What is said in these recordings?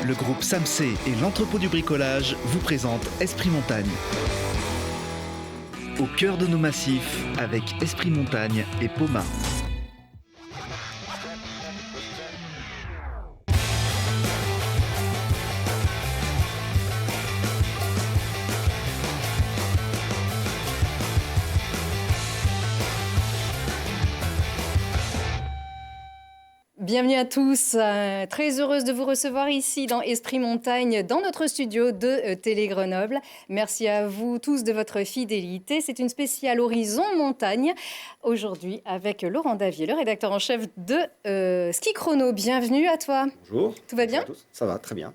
Le groupe Samsé et l'entrepôt du bricolage vous présentent Esprit Montagne. Au cœur de nos massifs, avec Esprit Montagne et Poma. Bienvenue à tous, très heureuse de vous recevoir ici dans Esprit Montagne, dans notre studio de Télé Grenoble. Merci à vous tous de votre fidélité. C'est une spéciale Horizon Montagne, aujourd'hui avec Laurent Davier, le rédacteur en chef de Ski Chrono. Bienvenue à toi. Bonjour. Tout va bien ? Bonjour à tous. Ça va, très bien.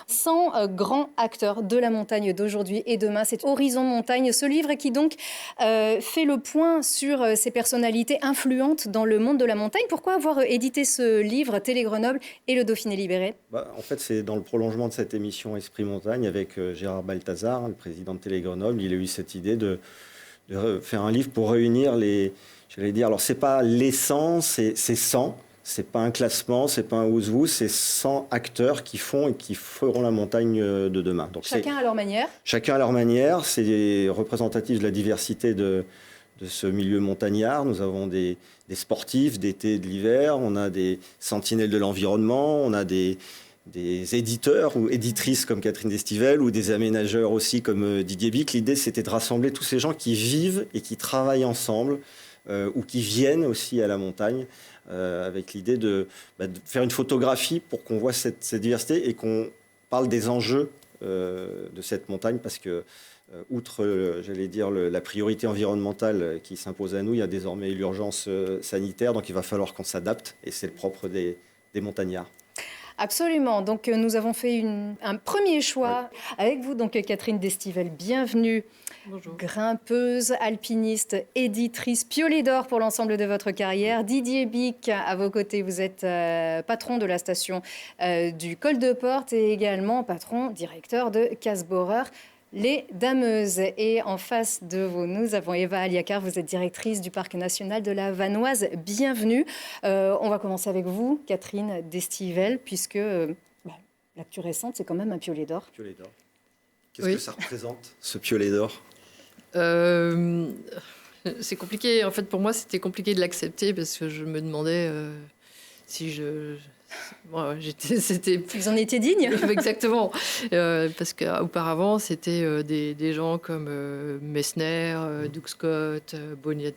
100 grands acteurs de la montagne d'aujourd'hui et demain. C'est Horizon Montagne, ce livre qui donc fait le point sur ces personnalités influentes dans le monde de la montagne. Pourquoi avoir édité ce livre, Télé Grenoble et le Dauphiné libéré ? En fait, c'est dans le prolongement de cette émission Esprit Montagne avec Gérard Balthazar, le président de Télé Grenoble. Il a eu cette idée de faire un livre pour réunir alors c'est pas l'essence, c'est 100. C'est pas un classement, c'est pas un who's-who, c'est 100 acteurs qui font et qui feront la montagne de demain. Donc chacun à leur manière. Chacun à leur manière. C'est représentatif de la diversité de ce milieu montagnard. Nous avons des sportifs d'été et de l'hiver, on a des sentinelles de l'environnement, on a des éditeurs ou éditrices comme Catherine Destivelle ou des aménageurs aussi comme Didier Bic. L'idée, c'était de rassembler tous ces gens qui vivent et qui travaillent ensemble ou qui viennent aussi à la montagne. Avec l'idée de faire une photographie pour qu'on voit cette diversité et qu'on parle des enjeux de cette montagne parce que, outre, la priorité environnementale qui s'impose à nous, il y a désormais l'urgence sanitaire, donc il va falloir qu'on s'adapte et c'est le propre des montagnards. Absolument. Donc, nous avons fait un premier choix avec vous. Donc, Catherine Destivelle, bienvenue. Bonjour. Grimpeuse, alpiniste, éditrice, piolet d'or pour l'ensemble de votre carrière. Didier Bic, à vos côtés, vous êtes patron de la station du Col de Porte et également patron, directeur de Casse-Borer, les Dameuses. Et en face de vous, nous avons Eva Aliacar, vous êtes directrice du Parc national de la Vanoise. Bienvenue. On va commencer avec vous, Catherine Destivelle, puisque l'actu récente, c'est quand même un piolet d'or. Piolet d'or. Qu'est-ce que ça représente, ce piolet d'or ? C'est compliqué. En fait, pour moi, c'était compliqué de l'accepter parce que je me demandais si je... c'était... Vous en étiez digne ? Exactement. Parce qu'auparavant, c'était des gens comme Messner, Doug Scott,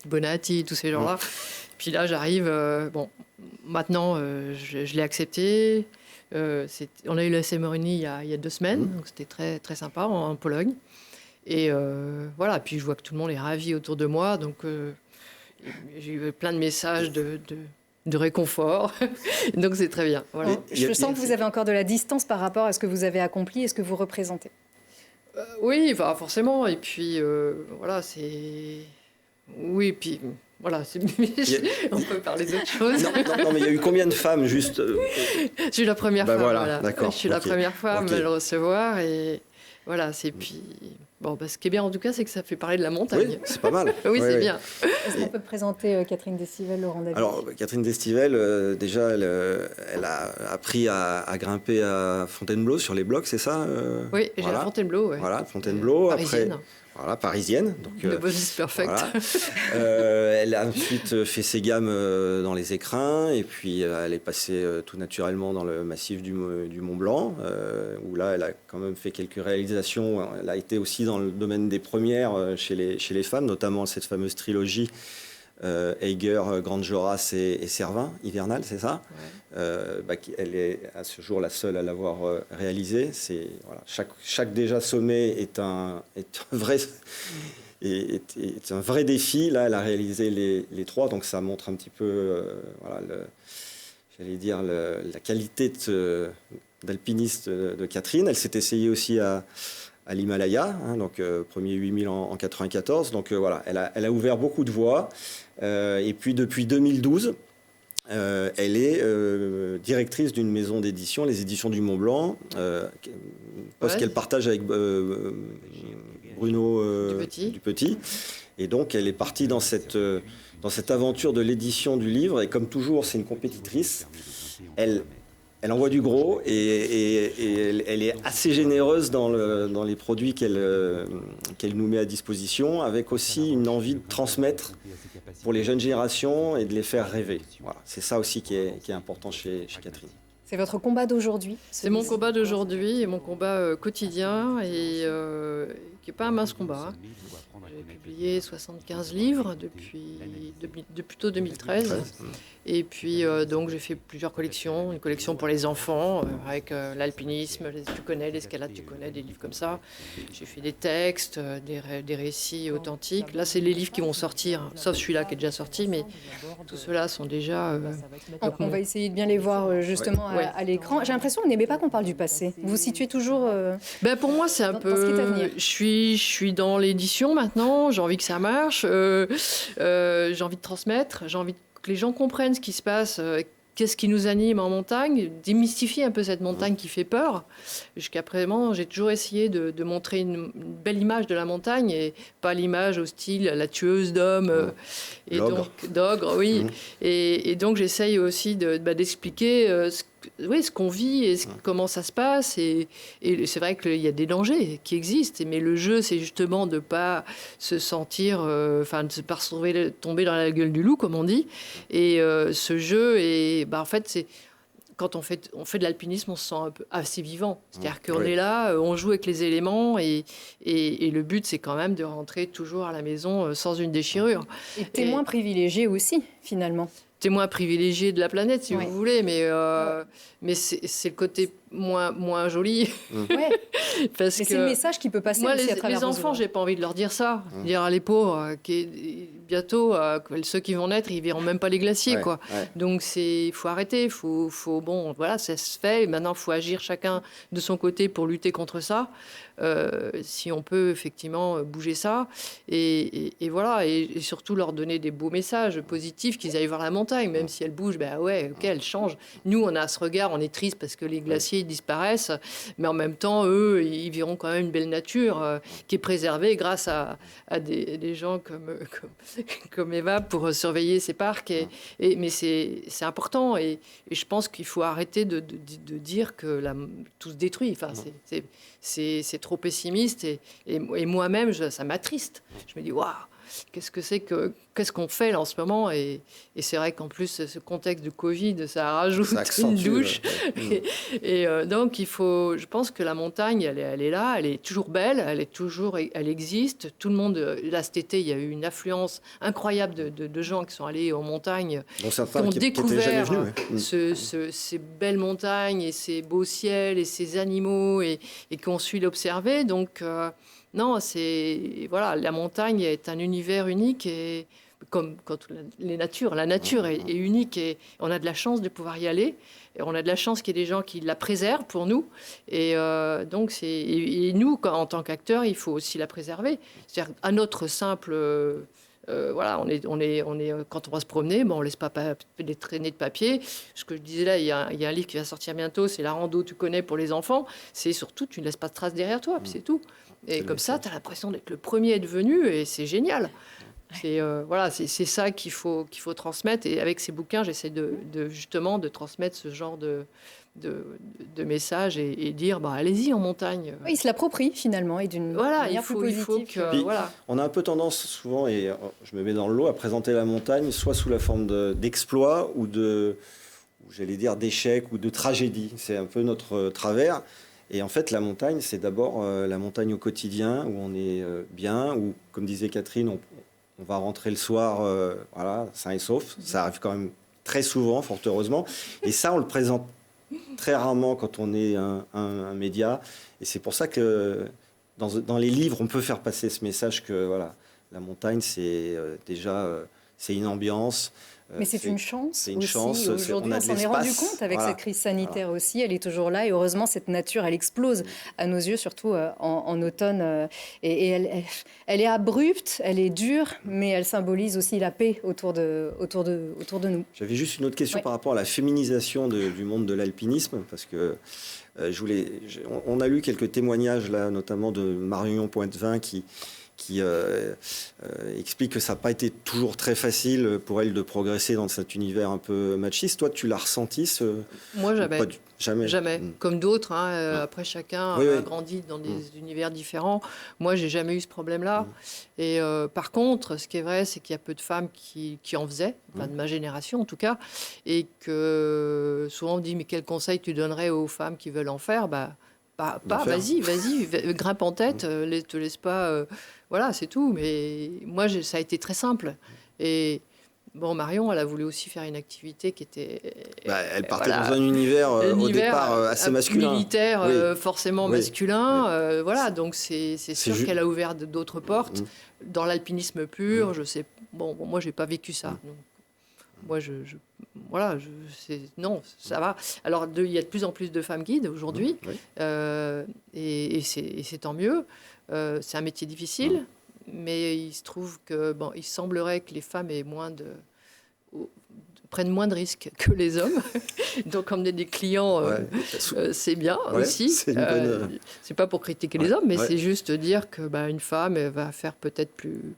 Bonatti, tous ces gens-là. Puis là, j'arrive... maintenant, je l'ai accepté. On a eu la cérémonie il y a 2 semaines, donc c'était très, très sympa en Pologne. Et voilà, puis je vois que tout le monde est ravi autour de moi, donc j'ai eu plein de messages de réconfort, donc c'est très bien. Voilà. Je sens que vous avez encore de la distance par rapport à ce que vous avez accompli et ce que vous représentez. Oui, forcément, et puis voilà, c'est... Oui, puis... Voilà, on peut parler d'autre chose. Non, mais il y a eu combien de femmes, juste Je suis la première femme, voilà. D'accord. Je suis la première femme à le recevoir, et voilà, c'est puis... ce qui est bien en tout cas, c'est que ça fait parler de la montagne. Oui, c'est pas mal. Oui, c'est bien. Est-ce qu'on peut présenter Catherine Destivelle, Laurent Davier ? Alors, Catherine Destivelle, déjà, elle a appris à grimper à Fontainebleau sur les blocs, c'est ça Oui, j'ai à Fontainebleau. Ouais. Voilà, Fontainebleau. Parisienne. Après, voilà, parisienne. Donc, The boss is perfect. Voilà. Elle a ensuite fait ses gammes dans les écrins et puis elle est passée tout naturellement dans le massif du Mont Blanc où là, elle a quand même fait quelques réalisations. Elle a été aussi dans le domaine des premières chez les femmes, notamment cette fameuse trilogie Eiger, Grande Jorasse et Servin, hivernale, c'est ça ? Ouais. Elle est à ce jour la seule à l'avoir réalisée. Chaque déjà sommet est un vrai défi. Là, elle a réalisé les 3, donc ça montre un petit peu la qualité d'alpiniste de Catherine. Elle s'est essayée aussi à l'Himalaya, donc premier 8000 en 94. Donc voilà, elle a ouvert beaucoup de voies. Et puis depuis 2012, elle est directrice d'une maison d'édition, les éditions du Mont Blanc, poste qu'elle partage avec Bruno Dupetit. Et donc elle est partie dans cette aventure de l'édition du livre. Et comme toujours, c'est une compétitrice. Elle Elle envoie du gros et elle est assez généreuse dans les produits qu'elle nous met à disposition, avec aussi une envie de transmettre pour les jeunes générations et de les faire rêver. Voilà. C'est ça aussi qui est important chez Catherine. C'est votre combat d'aujourd'hui? C'est mon combat d'aujourd'hui et mon combat quotidien et qui n'est pas un mince combat. Hein. J'ai publié 75 livres depuis plutôt 2013. Et puis donc j'ai fait plusieurs collections, une collection pour les enfants avec l'alpinisme, tu connais, l'escalade, tu connais, des livres comme ça. J'ai fait des textes, des récits authentiques. Là, c'est les livres qui vont sortir, sauf celui-là qui est déjà sorti, mais tous ceux-là sont déjà... On va essayer de bien les voir justement à l'écran. J'ai l'impression que vous n'aimez pas qu'on parle du passé. Vous vous situez toujours ben pour moi, c'est un peu... ce qui est à venir. Je suis dans l'édition maintenant, j'ai envie que ça marche, j'ai envie de transmettre, j'ai envie que les gens comprennent ce qui se passe, qu'est-ce qui nous anime en montagne, démystifier un peu cette montagne qui fait peur. Jusqu'à présent, j'ai toujours essayé de montrer une belle image de la montagne et pas l'image hostile, la tueuse d'hommes et donc d'ogres, oui. Et donc j'essaye aussi d'expliquer ce qu'on vit et comment ça se passe. Et c'est vrai qu'il y a des dangers qui existent, mais le jeu, c'est justement de ne pas se sentir, de ne pas tomber dans la gueule du loup, comme on dit. Et ce jeu, en fait, c'est... Quand on fait de l'alpinisme, on se sent un peu assez vivant. C'est-à-dire qu'on est là, on joue avec les éléments et le but, c'est quand même de rentrer toujours à la maison sans une déchirure. Et témoin privilégié aussi, finalement. Témoin privilégié de la planète, si vous voulez, mais c'est le côté moins joli. Parce que c'est le message qui peut passer moi, aussi à travers les enfants, j'ai pas envie de leur dire ça. Dire à les pauvres, bientôt, ceux qui vont naître, ils verront même pas les glaciers, quoi. Donc il faut arrêter, bon, voilà, ça se fait. Maintenant, il faut agir chacun de son côté pour lutter contre ça. Si on peut effectivement bouger ça, et voilà, et surtout leur donner des beaux messages positifs, qu'ils aillent voir la montagne, même si elle bouge, elle change. Nous, on a ce regard, on est triste parce que les glaciers disparaissent, mais en même temps, eux, ils verront quand même une belle nature qui est préservée grâce à des gens comme Eva pour surveiller ces parcs. Mais c'est important, et je pense qu'il faut arrêter de dire que tout se détruit. Enfin, c'est trop pessimiste, et moi-même, ça m'attriste. Je me dis, waouh, qu'est-ce qu'on fait là en ce moment, et c'est vrai qu'en plus, ce contexte de Covid, ça rajoute une douche. Donc, je pense que la montagne, elle est là, elle est toujours belle, elle existe. Tout le monde, là cet été, il y a eu une affluence incroyable de gens qui sont allés en montagne, qui ont découvert ces belles montagnes et ces beaux ciels et ces animaux, et qui ont su l'observer. Donc, non, la montagne est un univers unique, et comme quand la nature est unique, et on a de la chance de pouvoir y aller, et on a de la chance qu'il y ait des gens qui la préservent pour nous, et donc et nous, en tant qu'acteurs, il faut aussi la préserver. C'est-à-dire à notre simple on est quand on va se promener, on laisse pas des traînées de papier. Ce que je disais là, il y a un livre qui va sortir bientôt, c'est La rando, tu connais, pour les enfants. C'est surtout, tu ne laisses pas de traces derrière toi, puis c'est tout. Et comme ça, tu as l'impression d'être le premier à être venu, et c'est génial. C'est ça qu'il faut transmettre. Et avec ces bouquins, j'essaie justement de transmettre ce genre de messages, et dire allez-y en montagne. Oui, il se l'approprie finalement, et d'une manière plus positive. On a un peu tendance souvent, et je me mets dans le lot, à présenter la montagne soit sous la forme d'exploits ou j'allais dire d'échecs ou de tragédies. C'est un peu notre travers. Et en fait, la montagne, c'est d'abord la montagne au quotidien, où on est bien, où, comme disait Catherine, on va rentrer le soir sain et sauf. Ça arrive quand même très souvent, fort heureusement. Et ça, on le présente très rarement quand on est un média. Et c'est pour ça que dans les livres, on peut faire passer ce message que la montagne, c'est c'est une ambiance. Mais c'est une chance. C'est une aussi. chance. Aujourd'hui, on s'en est rendu compte avec cette crise sanitaire aussi. Elle est toujours là, et heureusement, cette nature, elle explose à nos yeux, surtout en automne. Et elle est abrupte, elle est dure, mais elle symbolise aussi la paix autour de nous. J'avais juste une autre question par rapport à la féminisation du monde de l'alpinisme, parce que on a lu quelques témoignages là, notamment de Marion Poitevin qui explique que ça n'a pas été toujours très facile pour elle de progresser dans cet univers un peu machiste. Toi, tu l'as ressenti Moi, Jamais. Jamais. Comme d'autres, hein, après chacun a grandi dans des univers différents. Moi, j'ai jamais eu ce problème-là. Et par contre, ce qui est vrai, c'est qu'il y a peu de femmes qui en faisaient, enfin, de ma génération en tout cas, et que souvent on me dit mais quel conseil tu donnerais aux femmes qui veulent en faire? Vas-y, grimpe en tête, te laisse pas. Voilà, c'est tout. Mais moi, ça a été très simple. Et bon, Marion, elle a voulu aussi faire une activité qui était... elle partait dans un univers au départ assez masculin. Militaire, forcément masculin. Voilà, donc c'est sûr qu'elle a ouvert d'autres portes. Dans l'alpinisme pur, je sais... Bon, moi, j'ai pas vécu ça. Donc, moi, non, ça va. Alors, il y a de plus en plus de femmes guides aujourd'hui. Et c'est tant mieux. C'est un métier difficile. Mais il se trouve que, il semblerait que les femmes prennent moins de risques que les hommes. Donc, emmener des clients, c'est bien aussi. C'est pas pour critiquer les hommes, mais c'est juste dire que une femme elle va faire peut-être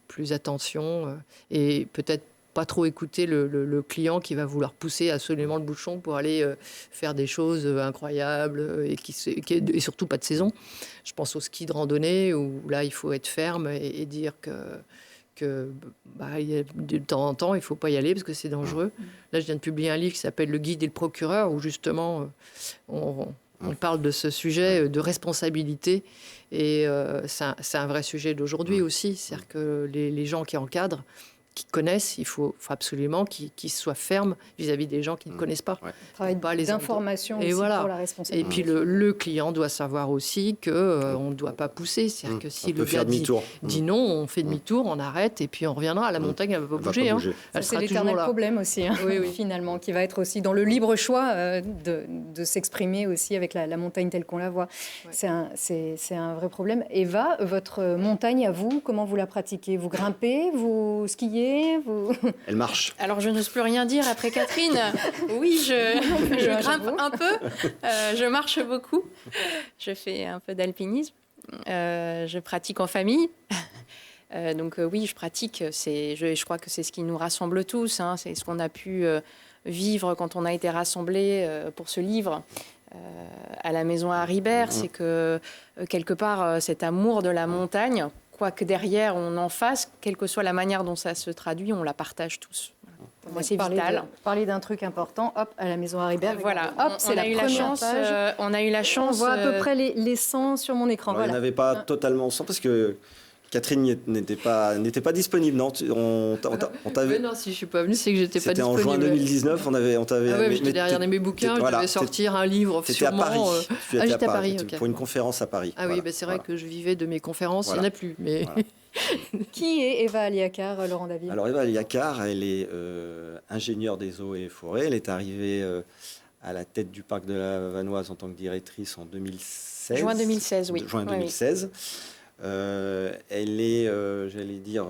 plus attention et peut-être pas trop écouter le client qui va vouloir pousser absolument le bouchon pour aller faire des choses incroyables et surtout pas de saison. Je pense au ski de randonnée où là, il faut être ferme et dire que de temps en temps, il ne faut pas y aller parce que c'est dangereux. Là, je viens de publier un livre qui s'appelle « Le guide et le procureur » où justement, on parle de ce sujet de responsabilité. Et c'est un vrai sujet d'aujourd'hui aussi. C'est-à-dire que les gens qui encadrent, qui connaissent, il faut absolument qu'ils soient fermes vis-à-vis des gens qui ne connaissent pas. Travail d'information aussi pour la responsabilité. Et puis le client doit savoir aussi qu'on ne doit pas pousser. C'est-à-dire que si le gars dit non, on fait demi-tour, on arrête et puis on reviendra. La montagne, elle ne va pas bouger. C'est l'éternel problème aussi, finalement, qui va être aussi dans le libre choix de s'exprimer aussi avec la montagne telle qu'on la voit. C'est un vrai problème. Eva, votre montagne à vous, comment vous la pratiquez? Vous grimpez? Vous skiez? Elle marche. Alors, je n'ose plus rien dire après Catherine. Oui, je grimpe un peu. Je marche beaucoup. Je fais un peu d'alpinisme. Je pratique en famille. Donc, oui, je pratique. Je crois que c'est ce qui nous rassemble tous. Hein. C'est ce qu'on a pu vivre quand on a été rassemblés pour ce livre. À la maison à Ribert, c'est que quelque part, cet amour de la montagne, quoi que derrière on en fasse, quelle que soit la manière dont ça se traduit, on la partage tous. Pour moi, c'est vital. Parler d'un truc important, hop, à la maison à Ribert. Voilà, c'est la première page. On a eu la chance. On voit à peu près les 100 sur mon écran. Alors, il n'y en avait pas totalement 100 parce que Catherine n'était pas disponible, non? On t'avait... non, si je suis pas venue, c'est que j'étais pas disponible. C'était en juin 2019, on t'avait... Ah ouais, j'étais derrière mes bouquins, je devais sortir un livre sûrement. À Paris. J'étais à Paris, ok. Pour une conférence à Paris. Ah oui, c'est vrai que je vivais de mes conférences, il n'y en a plus. Mais... Qui est Eva Aliacar, Laurent David? Alors Eva Aliacar, elle est ingénieure des eaux et forêts. Elle est arrivée à la tête du parc de la Vanoise en tant que directrice en 2016. Juin 2016, oui. Juin 2016. Elle est, j'allais dire,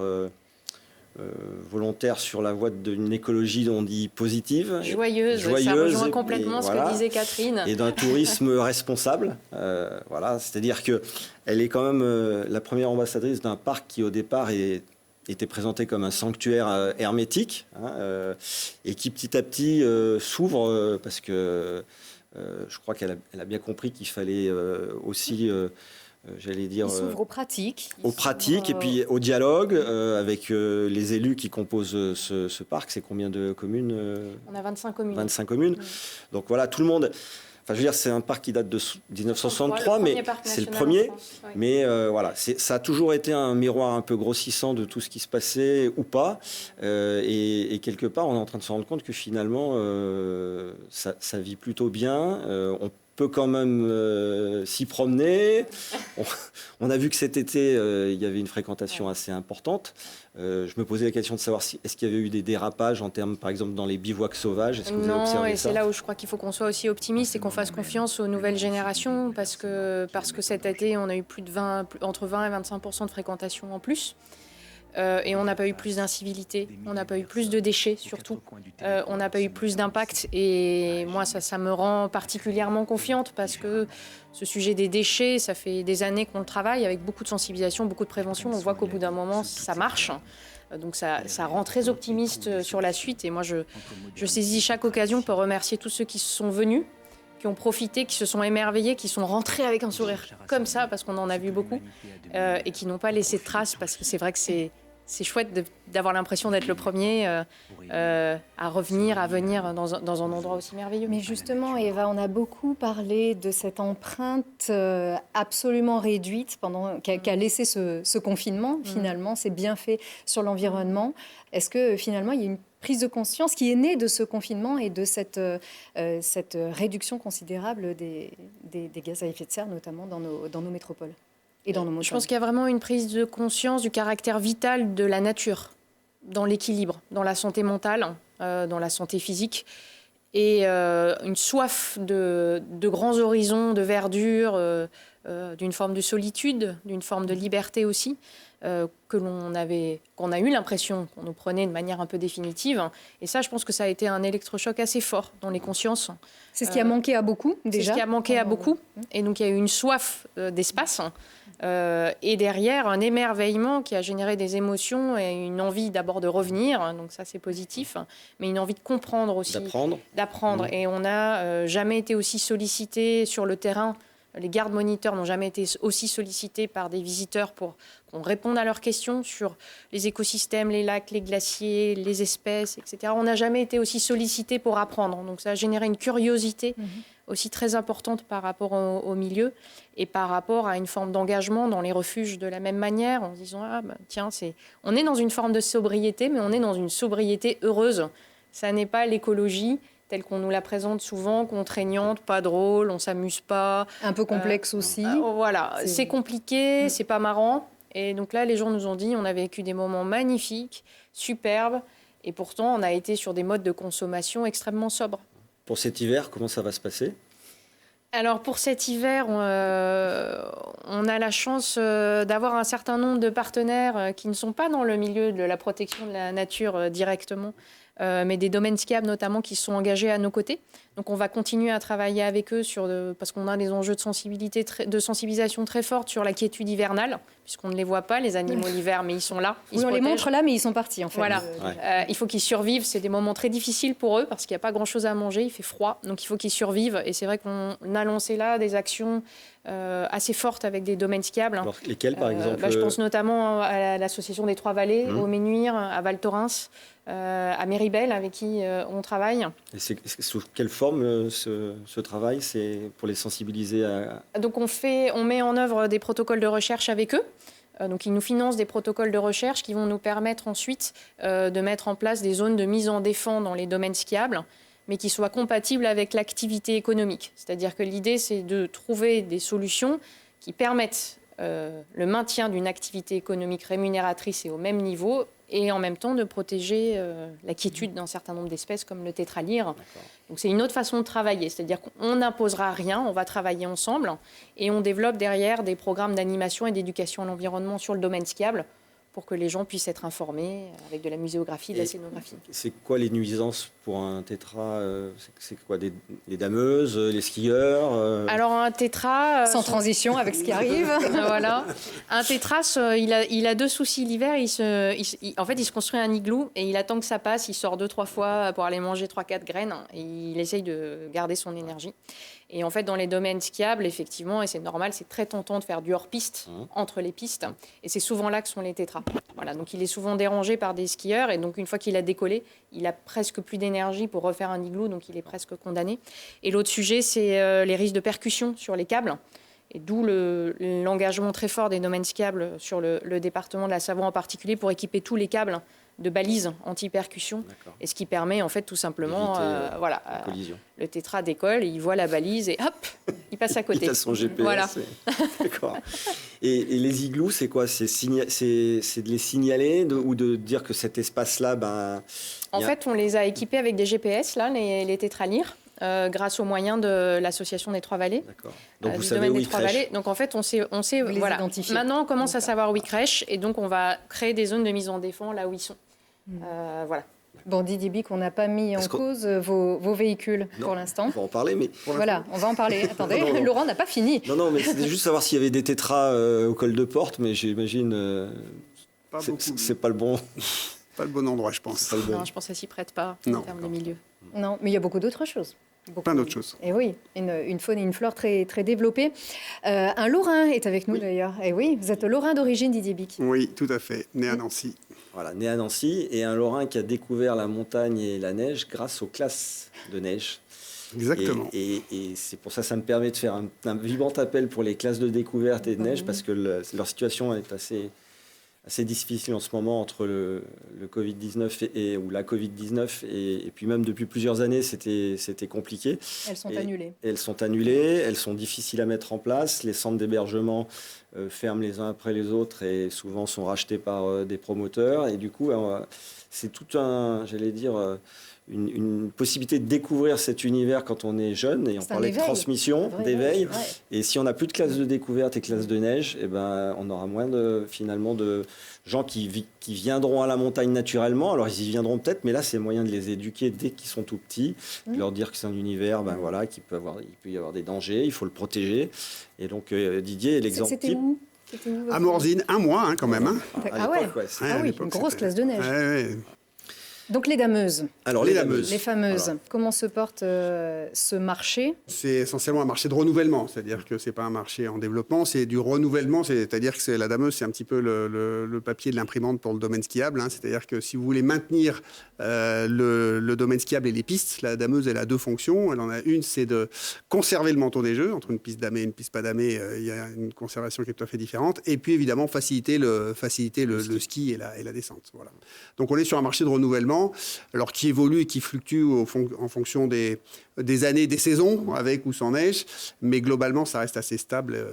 volontaire sur la voie d'une écologie, on dit positive. Joyeuse, ça rejoint complètement ce que disait Catherine. Et d'un tourisme responsable. C'est-à-dire qu'elle est quand même la première ambassadrice d'un parc qui, au départ, était présenté comme un sanctuaire hermétique et qui, petit à petit, s'ouvre parce que je crois qu'elle a bien compris qu'il fallait aussi... j'allais dire... Il s'ouvre aux pratiques. Aux pratiques et puis au dialogue avec les élus qui composent ce parc. C'est combien de communes On a 25 communes. 25 communes. Donc voilà, tout le monde... Enfin, je veux dire, c'est un parc qui date de 1963, mais c'est le premier. Mais voilà, ça a toujours été un miroir un peu grossissant de tout ce qui se passait ou pas. Et quelque part, on est en train de se rendre compte que finalement, ça vit plutôt bien. On peut quand même s'y promener. On a vu que cet été, il y avait une fréquentation assez importante. Je me posais la question de savoir est-ce qu'il y avait eu des dérapages en termes, par exemple, dans les bivouacs sauvages. Est-ce que vous avez observé et ça? c'est là où je crois qu'il faut qu'on soit aussi optimiste et qu'on fasse confiance aux nouvelles générations parce que cet été, on a eu entre 20 et 25% de fréquentation en plus. Et on n'a pas eu plus d'incivilité, on n'a pas eu plus de déchets surtout, on n'a pas eu plus d'impact et moi ça me rend particulièrement confiante parce que ce sujet des déchets, ça fait des années qu'on le travaille avec beaucoup de sensibilisation, beaucoup de prévention, on voit qu'au bout d'un moment ça marche. Donc ça rend très optimiste sur la suite et moi je saisis chaque occasion pour remercier tous ceux qui sont venus, qui ont profité, qui se sont émerveillés, qui sont rentrés avec un sourire comme ça, parce qu'on en a vu beaucoup, et qui n'ont pas laissé de traces, parce que c'est vrai que c'est chouette d'avoir l'impression d'être le premier à revenir, à venir dans un endroit aussi merveilleux. Mais justement, Eva, on a beaucoup parlé de cette empreinte absolument réduite qu'a laissé ce confinement. Finalement, c'est bien fait sur l'environnement. Est-ce que finalement, il y a une prise de conscience qui est née de ce confinement et de cette réduction considérable des gaz à effet de serre, notamment dans nos métropoles et dans nos montagnes? Je pense qu'il y a vraiment une prise de conscience du caractère vital de la nature, dans l'équilibre, dans la santé mentale, dans la santé physique, et une soif de grands horizons, de verdure, d'une forme de solitude, d'une forme de liberté aussi, qu'on a eu l'impression qu'on nous prenait de manière un peu définitive. Et ça, je pense que ça a été un électrochoc assez fort dans les consciences. C'est ce qui a manqué à beaucoup, déjà. C'est ce qui a manqué à beaucoup. Et donc, il y a eu une soif d'espace. Et derrière, un émerveillement qui a généré des émotions et une envie d'abord de revenir. Donc ça, c'est positif. Mais une envie de comprendre aussi. D'apprendre. Et on n'a jamais été aussi sollicité sur le terrain. Les gardes moniteurs n'ont jamais été aussi sollicités par des visiteurs pour qu'on réponde à leurs questions sur les écosystèmes, les lacs, les glaciers, les espèces, etc. On n'a jamais été aussi sollicités pour apprendre. Donc ça a généré une curiosité aussi très importante par rapport au milieu et par rapport à une forme d'engagement dans les refuges de la même manière, en se disant on est dans une forme de sobriété, mais on est dans une sobriété heureuse. Ça n'est pas l'écologie telle qu'on nous la présente souvent, contraignante, pas drôle, on s'amuse pas. Un peu complexe aussi. Voilà, c'est compliqué, c'est pas marrant. Et donc là, les gens nous ont dit, on a vécu des moments magnifiques, superbes, et pourtant, on a été sur des modes de consommation extrêmement sobres. Pour cet hiver, comment ça va se passer ? Alors pour cet hiver, on a la chance d'avoir un certain nombre de partenaires qui ne sont pas dans le milieu de la protection de la nature directement, mais des domaines skiables notamment qui sont engagés à nos côtés. Donc on va continuer à travailler avec eux parce qu'on a des enjeux de sensibilisation très fortes sur la quiétude hivernale, puisqu'on ne les voit pas, les animaux l'hiver, mais ils sont là. On les montre là, mais ils sont partis en fait. Voilà. Il faut qu'ils survivent. C'est des moments très difficiles pour eux parce qu'il n'y a pas grand-chose à manger, il fait froid, donc il faut qu'ils survivent. Et c'est vrai qu'on a lancé là des actions assez fortes avec des domaines skiables. Alors, lesquels par exemple Je pense notamment à l'association des Trois Vallées, au Ménuire, à Val Thorens, à Méribel, avec qui on travaille. Et c'est sous quelle forme ce travail? C'est pour les sensibiliser à... Donc on met en œuvre des protocoles de recherche avec eux. Donc ils nous financent des protocoles de recherche qui vont nous permettre ensuite de mettre en place des zones de mise en défense dans les domaines skiables, mais qui soient compatibles avec l'activité économique. C'est-à-dire que l'idée, c'est de trouver des solutions qui permettent le maintien d'une activité économique rémunératrice et au même niveau, et en même temps de protéger la quiétude d'un certain nombre d'espèces comme le tétralyre. Donc c'est une autre façon de travailler, c'est-à-dire qu'on n'imposera rien, on va travailler ensemble et on développe derrière des programmes d'animation et d'éducation à l'environnement sur le domaine skiable pour que les gens puissent être informés avec de la muséographie, de la scénographie. C'est quoi les nuisances pour un tétra? C'est quoi, les dameuses, les skieurs Alors un tétra... Sans transition avec ce qui arrive. Voilà. Un tétra, il a deux soucis l'hiver. En fait, il se construit un igloo et il attend que ça passe. Il sort 2-3 fois pour aller manger 3-4 graines. Et il essaye de garder son énergie. Et en fait, dans les domaines skiables, effectivement, et c'est normal, c'est très tentant de faire du hors-piste entre les pistes. Et c'est souvent là que sont les tétras. Voilà, donc il est souvent dérangé par des skieurs. Et donc, une fois qu'il a décollé, il a presque plus d'énergie pour refaire un igloo. Donc, il est presque condamné. Et l'autre sujet, c'est les risques de percussion sur les câbles. Et d'où l'engagement très fort des domaines skiables sur le département de la Savoie en particulier pour équiper tous les câbles de balises anti-percussion. Et ce qui permet en fait tout simplement le tétra décolle, il voit la balise et hop, il passe à côté. Il a son GPS. Voilà. D'accord. Et les igloos, c'est quoi? C'est de les signaler ou de dire que cet espace-là... En fait, on les a équipés avec des GPS, là, les tétralyres. Grâce aux moyens de l'association des Trois Vallées. D'accord. Donc vous savez où ils crèchent. Donc en fait, on sait voilà. Maintenant, on commence à savoir où ils crèchent et donc on va créer des zones de mise en défense là où ils sont. Voilà. Bon, Didier Bic, on n'a pas mis en cause vos véhicules pour l'instant. On va en parler, mais... Voilà, on va en parler. Attendez, non. Laurent n'a pas fini. Non, mais c'était juste savoir s'il y avait des tétras au col de Porte, mais j'imagine... c'est pas le bon... Pas le bon endroit, je pense. Non, je pense que ça s'y prête pas en termes de milieu. Non, mais il y a beaucoup d'autres choses. plein d'autres choses. Et oui, une faune et une flore très, très développées. Un Lorrain est avec nous d'ailleurs. Et oui, vous êtes Lorrain d'origine, Didier Bic. Oui, tout à fait, né à Nancy. Voilà, né à Nancy, et un Lorrain qui a découvert la montagne et la neige grâce aux classes de neige. Exactement. Et c'est pour ça que ça me permet de faire un vibrant appel pour les classes de découverte et de neige, parce que leur situation est assez difficile en ce moment entre le Covid-19 ou la Covid-19 et puis même depuis plusieurs années c'était compliqué. Elles sont annulées. Elles sont annulées, elles sont difficiles à mettre en place. Les centres d'hébergement ferment les uns après les autres et souvent sont rachetés par des promoteurs. Et du coup, c'est tout une possibilité de découvrir cet univers quand on est jeune, et on parlait de transmission, d'éveil. Ouais. Et si on n'a plus de classes de découverte et classes de neige, eh ben, on aura moins de gens qui viendront à la montagne naturellement. Alors ils y viendront peut-être, mais là c'est moyen de les éduquer dès qu'ils sont tout petits, de leur dire que c'est un univers, il peut y avoir des dangers, il faut le protéger. Et donc Didier est l'exemple type. C'était où à Morzine, 1 mois quand même. Hein. Ah oui, une grosse classe de neige. Ouais. Donc les dameuses. Alors les dameuses. Les fameuses. Alors. Comment se porte ce marché ? C'est essentiellement un marché de renouvellement, c'est-à-dire que c'est pas un marché en développement, c'est du renouvellement, c'est-à-dire que la dameuse, c'est un petit peu le papier de l'imprimante pour le domaine skiable, hein. C'est-à-dire que si vous voulez maintenir le domaine skiable et les pistes, la dameuse, elle a 2 fonctions. Elle en a une, c'est de conserver le manteau neigeux. Entre une piste damée et une piste pas damée, il y a une conservation qui est tout à fait différente. Et puis évidemment faciliter le ski et la descente. Voilà. Donc on est sur un marché de renouvellement, alors qui évolue et qui fluctue en fonction des années, des saisons, avec ou sans neige, mais globalement, ça reste assez stable.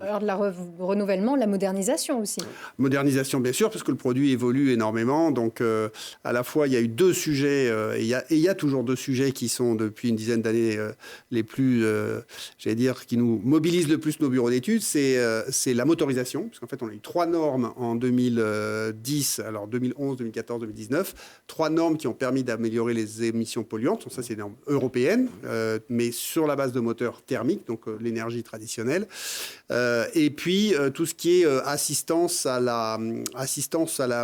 Alors, de la renouvellement, la modernisation aussi. Modernisation, bien sûr, parce que le produit évolue énormément. Donc, à la fois, il y a eu 2 sujets, et il y a toujours 2 sujets qui sont, depuis une dizaine d'années, les plus, qui nous mobilisent le plus nos bureaux d'études. C'est la motorisation, parce qu'en fait, on a eu 3 normes en 2010, alors 2011, 2014, 2019, 3 normes qui ont permis d'améliorer les émissions polluantes. Donc ça, c'est des normes européennes, mais sur la base de moteurs thermiques, donc l'énergie traditionnelle. Et puis, tout ce qui est assistance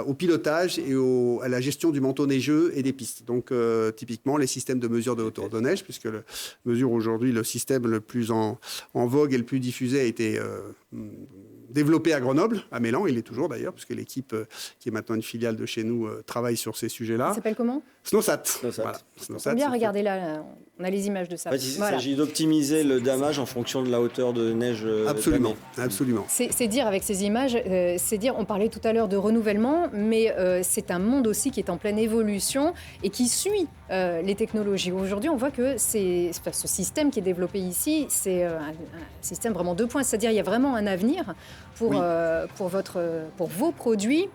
au pilotage et à la gestion du manteau neigeux et des pistes. Donc, typiquement, les systèmes de mesure de hauteur de neige, puisque aujourd'hui, le système le plus en vogue et le plus diffusé a été développé à Grenoble, à Mélan, il est toujours d'ailleurs, puisque l'équipe qui est maintenant une filiale de chez nous travaille sur ces sujets-là. Ça s'appelle comment ? SNOWSAT. Voilà. SNOWSAT, bien regarder là, on a les images de ça. En fait, il s'agit d'optimiser le damage en fonction de la hauteur de neige. Absolument, absolument. C'est dire avec ces images, on parlait tout à l'heure de renouvellement, mais c'est un monde aussi qui est en pleine évolution et qui suit les technologies. Aujourd'hui, on voit que ce système qui est développé ici, c'est un système vraiment 2 points, c'est-à-dire il y a vraiment un avenir pour vos produits,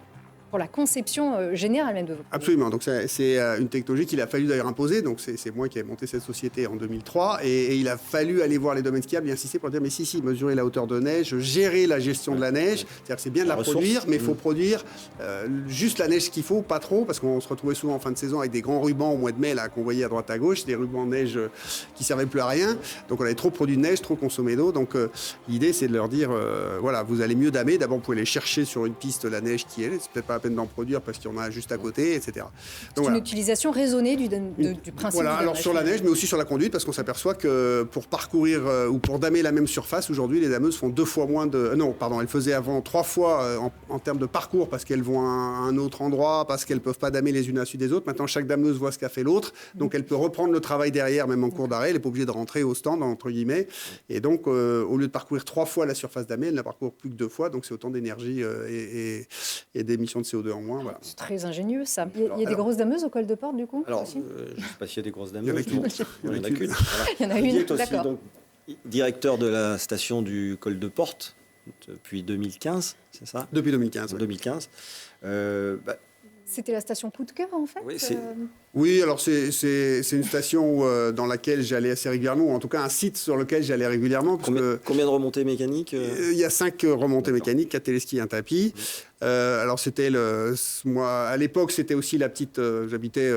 pour la conception générale même de vos produits. Absolument. Donc c'est une technologie qu'il a fallu d'ailleurs imposer. Donc c'est moi qui ai monté cette société en 2003 et il a fallu aller voir les domaines skiables et insister pour dire mais si mesurer la hauteur de neige, gérer la gestion de la neige. C'est-à-dire que c'est bien de la produire, mais il faut produire juste la neige qu'il faut, pas trop, parce qu'on se retrouvait souvent en fin de saison avec des grands rubans au mois de mai là qu'on voyait à droite à gauche, des rubans de neige qui servaient plus à rien. Donc on avait trop produit de neige, trop consommé d'eau. Donc l'idée c'est de leur dire voilà, vous allez mieux damer. D'abord vous pouvez aller chercher sur une piste la neige qui est. C'est peut-être pas la peine d'en produire parce qu'il y en a juste à côté, etc. Donc, une utilisation raisonnée du principe. Voilà, alors sur la neige, mais aussi sur la conduite, parce qu'on s'aperçoit que pour parcourir ou pour damer la même surface, aujourd'hui, les dameuses font 2 fois moins de... elles faisaient avant 3 fois en termes de parcours, parce qu'elles vont à un autre endroit, parce qu'elles ne peuvent pas damer les unes à la suite des autres. Maintenant, chaque dameuse voit ce qu'a fait l'autre, donc elle peut reprendre le travail derrière, même en cours d'arrêt. Elle n'est pas obligée de rentrer au stand, entre guillemets. Et donc, au lieu de parcourir 3 fois la surface damée, elle ne la parcourt plus que 2 fois, donc c'est autant d'énergie et d'émissions de CO2 en moins. Voilà. C'est très ingénieux, ça. Il y a des grosses dameuses au col de porte, du coup ? Alors, je ne sais pas s'il y a des grosses dameuses. Il y en a qu'une. Il y en a une, d'accord. Donc, directeur de la station du col de porte depuis 2015, c'est ça ? Depuis 2015. En 2015. C'était la station coup de cœur, en fait. Oui, alors c'est une station dans laquelle j'allais assez régulièrement, ou en tout cas un site sur lequel j'allais régulièrement. Combien de remontées mécaniques Il y a 5 remontées mécaniques, 4 téléskis et un tapis. Alors c'était moi à l'époque c'était aussi la petite j'habitais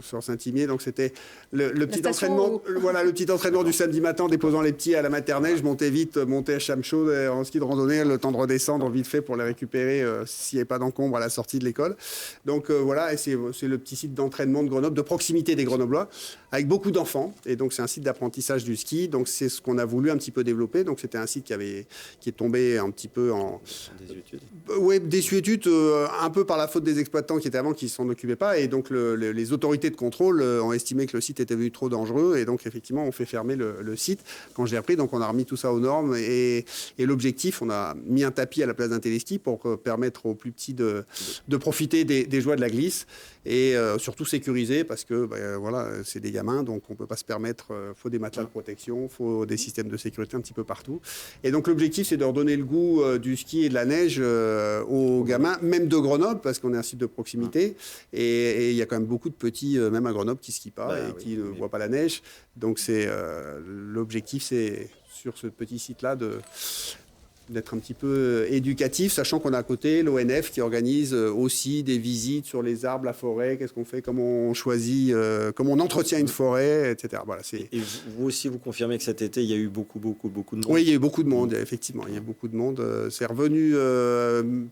sur Saint-Imier, donc c'était le petit entraînement le petit entraînement du samedi matin, déposant les petits à la maternelle. Je montais vite, à Chamchaud en ski de randonnée, le temps de redescendre vite fait pour les récupérer s'il n'y avait pas d'encombre à la sortie de l'école. Donc voilà, et c'est le petit site d'entraînement de Grenoble, de proximité des Grenoblois, avec beaucoup d'enfants. Et donc, c'est un site d'apprentissage du ski. Donc, c'est ce qu'on a voulu un petit peu développer. Donc, c'était un site qui est tombé un petit peu en désuétude. Oui, désuétude, un peu par la faute des exploitants qui étaient avant, qui ne s'en occupaient pas. Et donc, les autorités de contrôle ont estimé que le site était devenu trop dangereux. Et donc, effectivement, on fait fermer le site. Quand j'ai appris, donc on a remis tout ça aux normes. Et l'objectif, on a mis un tapis à la place d'un téléski pour permettre aux plus petits de profiter des joies de la glisse. Et surtout sécuriser, parce que voilà, c'est des gamins, donc on ne peut pas se permettre. Faut des matelas de protection, faut des systèmes de sécurité un petit peu partout. Et donc l'objectif, c'est de redonner le goût du ski et de la neige aux gamins, même de Grenoble, parce qu'on est un site de proximité. Et il y a quand même beaucoup de petits, même à Grenoble, qui ne skient pas et qui ne voient pas la neige. Donc l'objectif, c'est sur ce petit site-là d'être un petit peu éducatif, sachant qu'on a à côté l'ONF qui organise aussi des visites sur les arbres, la forêt, qu'est-ce qu'on fait, comment on choisit, comment on entretient une forêt, etc. Voilà, et vous aussi, vous confirmez que cet été, il y a eu beaucoup de monde? Oui, il y a eu beaucoup de monde, effectivement. Il y a eu beaucoup de monde. C'est revenu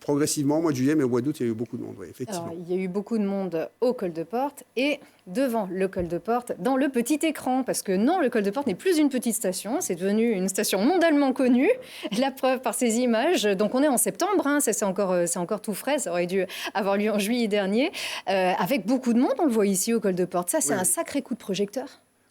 progressivement au mois de juillet, mais au mois d'août, il y a eu beaucoup de monde, oui, effectivement. Alors, il y a eu beaucoup de monde au col de Porte et devant le col de Porte, dans le petit écran. Parce que non, le col de Porte n'est plus une petite station, c'est devenu une station mondialement connue. La preuve par ces images. Donc on est en septembre, hein, c'est encore tout frais, ça aurait dû avoir lieu en juillet dernier. Avec beaucoup de monde, on le voit ici au col de Porte. Ça, c'est un sacré coup de projecteur.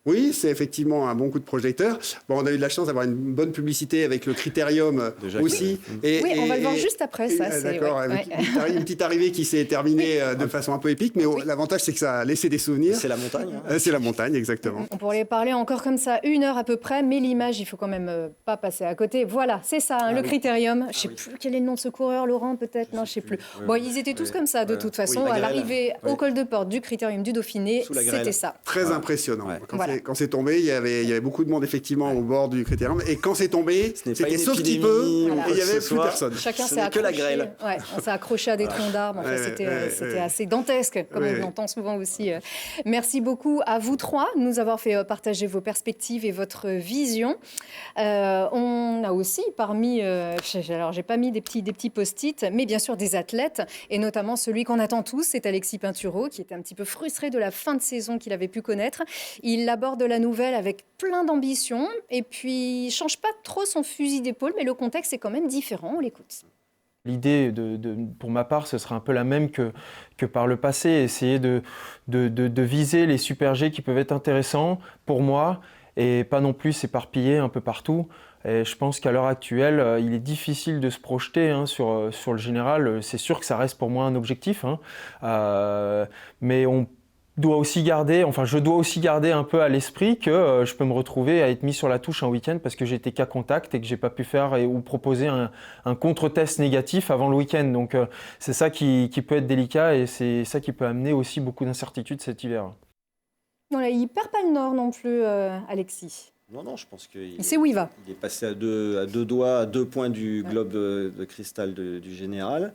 Oui, c'est effectivement un bon coup de projecteur. Bon, on a eu de la chance d'avoir une bonne publicité avec le Critérium aussi. Oui, on va le voir juste après ça. D'accord, avec une petite arrivée qui s'est terminée de façon un peu épique, mais l'avantage, c'est que ça a laissé des souvenirs. C'est la montagne. Hein. C'est la montagne, exactement. On pourrait parler encore comme ça 1 heure à peu près, mais l'image, il faut quand même pas passer à côté. Voilà, c'est ça, le Critérium. Je ne sais plus quel est le nom de ce coureur, Laurent, peut-être. Non, je ne sais plus. Bon, ils étaient tous comme ça, de toute façon. À l'arrivée au col de Porte du Critérium du Dauphiné, c'était ça. Très impressionnant. Quand c'est tombé, il y avait beaucoup de monde effectivement au bord du Critérium. Et quand c'est tombé, c'était sauf petit peu, et il n'y avait plus personne. Chacun s'est accroché. Que la grêle. On s'est accroché à des troncs d'arbres. Enfin, c'était assez dantesque, comme on l'entend souvent aussi. Merci beaucoup à vous trois de nous avoir fait partager vos perspectives et votre vision. On a aussi parmi, alors j'ai pas mis des petits post-it, mais bien sûr des athlètes, et notamment celui qu'on attend tous, c'est Alexis Pinturault, qui était un petit peu frustré de la fin de saison qu'il avait pu connaître. Il aborde la nouvelle avec plein d'ambition, et puis il change pas trop son fusil d'épaule, mais le contexte est quand même différent. On l'écoute. L'idée, pour ma part, ce sera un peu la même que par le passé, essayer de viser les super G qui peuvent être intéressants pour moi et pas non plus s'éparpiller un peu partout. Et je pense qu'à l'heure actuelle, il est difficile de se projeter sur le général. C'est sûr que ça reste pour moi un objectif, mais je dois aussi garder un peu à l'esprit que je peux me retrouver à être mis sur la touche un week-end parce que j'ai été cas contact et que j'ai pas pu faire ou proposer un contre-test négatif avant le week-end. Donc c'est ça qui peut être délicat et c'est ça qui peut amener aussi beaucoup d'incertitudes cet hiver. Non, là, il perd pas le nord non plus, Alexis. Non, je pense qu'il sait où il va. Il est passé à deux points du globe de cristal du général.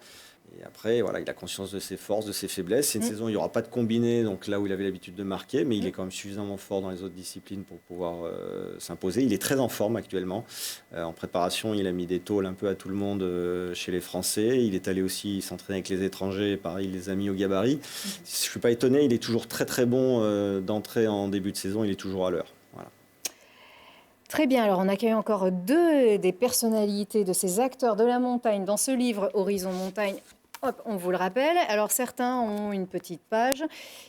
Et après, voilà, il a conscience de ses forces, de ses faiblesses. C'est une saison où il n'y aura pas de combiné, donc là où il avait l'habitude de marquer, mais il est quand même suffisamment fort dans les autres disciplines pour pouvoir s'imposer. Il est très en forme actuellement. En préparation, il a mis des tôles un peu à tout le monde chez les Français. Il est allé aussi s'entraîner avec les étrangers. Pareil, il les a mis au gabarit. Je ne suis pas étonné, il est toujours très très bon d'entrée en début de saison. Il est toujours à l'heure. Voilà. Très bien, alors on accueille encore 2 des personnalités de ces acteurs de la montagne dans ce livre Horizon Montagne. Hop, on vous le rappelle. Alors certains ont une petite page.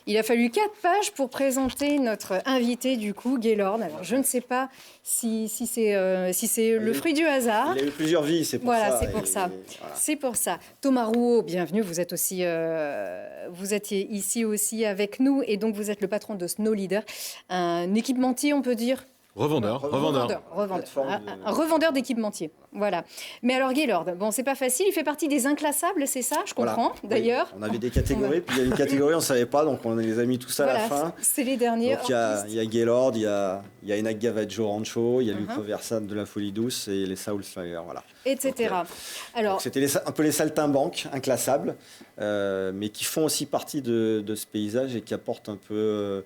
Il a fallu 4 pages pour présenter notre invité du coup, Gaylord. Alors je ne sais pas si c'est le fruit du hasard. Il a eu plusieurs vies, c'est pour ça. Voilà, c'est pour ça. Voilà. C'est pour ça. Thomas Rouault, bienvenue. Vous êtes aussi, vous étiez ici aussi avec nous et donc vous êtes le patron de Snow Leader, un équipementier, on peut dire. Revendeur. Un revendeur d'équipementiers. Voilà. Mais alors, Gaylord, bon, c'est pas facile. Il fait partie des inclassables, c'est ça? Je comprends, d'ailleurs. Oui. On avait des catégories, puis il y a une catégorie, on ne savait pas, donc on les a mis tout ça à la fin. C'est les derniers. Donc il y a Gaylord, il y a Enak Gavaggio Rancho, il y a Luc Reversat de la Folie Douce et les Soulflyer, voilà. Etc. Donc c'était un peu les saltimbanques inclassables, mais qui font aussi partie de ce paysage et qui apportent un peu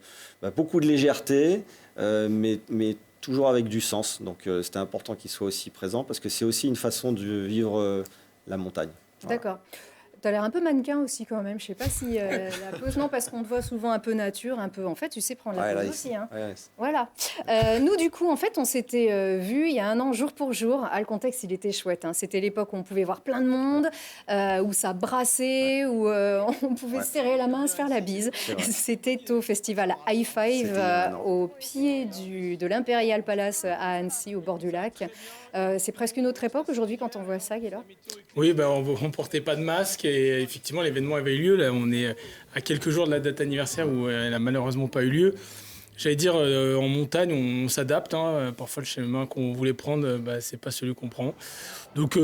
beaucoup de légèreté, mais toujours avec du sens. Donc c'était important qu'il soit aussi présent parce que c'est aussi une façon de vivre la montagne. Voilà. D'accord. T'as l'air un peu mannequin aussi quand même. Je sais pas si la pose, non, parce qu'on te voit souvent un peu nature, un peu. En fait, tu sais prendre la pose aussi. Hein. Ouais. Voilà. Nous, du coup, en fait, on s'était vus il y a un an, jour pour jour. Ah, le contexte, il était chouette. Hein. C'était l'époque où on pouvait voir plein de monde, où ça brassait, où on pouvait se serrer la main, se faire la bise. C'était au festival High Five, au pied de l'Imperial Palace à Annecy, au bord du lac. C'est presque une autre époque aujourd'hui quand on voit ça, Gaylord. Oui, on ne portait pas de masque et effectivement l'événement avait eu lieu. Là, on est à quelques jours de la date anniversaire où elle n'a malheureusement pas eu lieu. J'allais dire, en montagne, on s'adapte. Hein. Parfois, le chemin qu'on voulait prendre, c'est pas celui qu'on prend. Donc,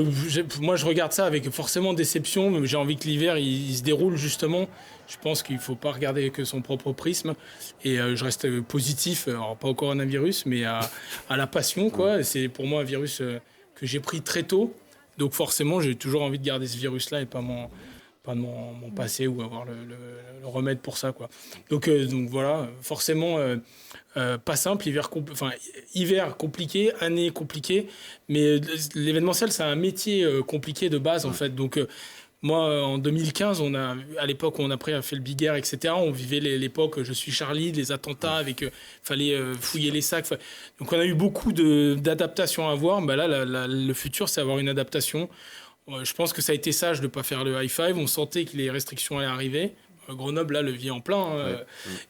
moi, je regarde ça avec forcément déception. J'ai envie que l'hiver, il se déroule justement. Je pense qu'il ne faut pas regarder que son propre prisme. Et je reste positif, alors pas au coronavirus, mais à la passion, quoi. C'est pour moi un virus que j'ai pris très tôt. Donc, forcément, j'ai toujours envie de garder ce virus-là et pas de mon passé ou avoir le remède pour ça, quoi. Donc voilà, forcément pas simple, hiver compliqué, année compliquée, mais l'événementiel c'est un métier compliqué de base en fait. Donc moi en 2015, à l'époque où on a fait le Big Air, etc., on vivait l'époque Je suis Charlie, les attentats avec fallait fouiller les sacs. Donc on a eu beaucoup d'adaptations à voir. Là, le futur c'est avoir une adaptation. Je pense que ça a été sage de ne pas faire le high five. On sentait que les restrictions allaient arriver. Grenoble, là, le vit en plein.